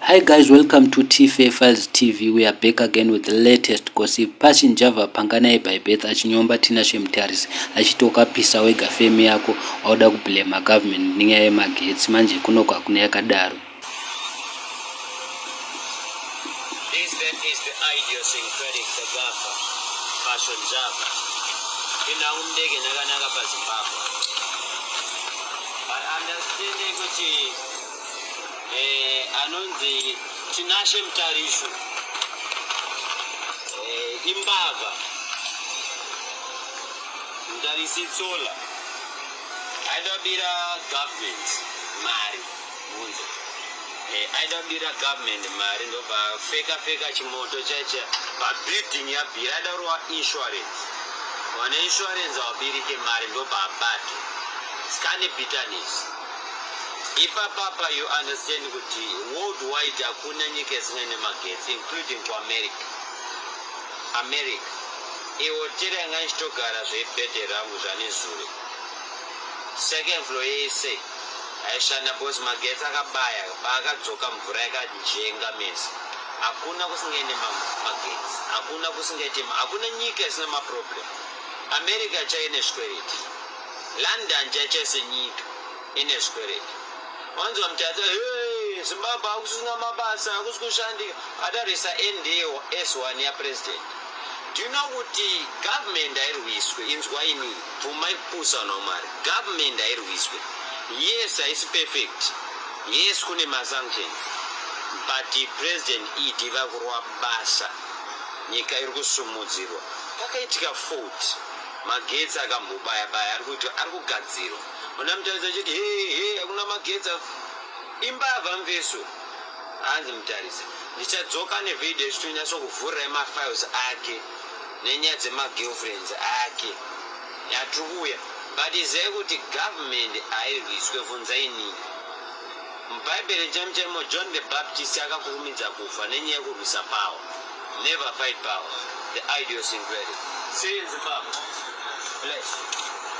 Hi guys, welcome to TFA Files TV. We are back again with the latest gossip. Passion Java pangana by Beth achinyomba Tinashe Mutarisi achitoka pisa wega fame yako auda kublema government ninyaya yemagetsi manje kuno kwakuna yakadaro. This then is the idiosyncratic Tagafa, Passion Java. Ina umdege naganaka pa Zimbabwe. But understanding which anonzi Tinashe Mutarisi imbava Mutarisi tsola aidabira government mari munzo aidabira government mari ndobva feka chimoto chacha building yabvira adarwa insurance wana insurance wabirike mari ndobva abato skane bitterness. Papa, you understand kuti worldwide hakuna nyika isingane magetsi including ku America. Ihotera yanga ichitogara zvebhedhe rangu zvane zuro. Second floor yese aishanda bosi magetsi akabaya akadzoka mvura yakajenga mese. Hakuna kusingene magetsi. Hakuna nyika isina maproblem. America chaine zvikwereti. London chachese nyika ine zvikwereti. Wanzo mtata Zimbabwe akusunga mabasa akusikushandika adarisa NDO S1 ya president. Do you know what the government airwiswe inzwa ini pumaipusa nomari government airwiswe. Yes, is perfect. Yes, kune ma sanctions. But the president idiva kurwa basa nyika iri kusumudzirwa pakaitika fault magetsi akambobaya ari kuti ari kugadzirwa. Ona mutaridza chiti hakuna magetsi imbava mveso hanzi Mutarisi ndichadzoka nevideo ichitonyatso kuvhurira mafiles ake nenyaya dzemagirlfriends ake yatiri kuuya but izai kuti government airwiswe bvunzaini mubhaibheri chamuchaimo John the Baptist akakurumidza kufa nenyaya yekurwisa power. Never fight power. The idiosyncratic. See you in Zimbabwe. Bless.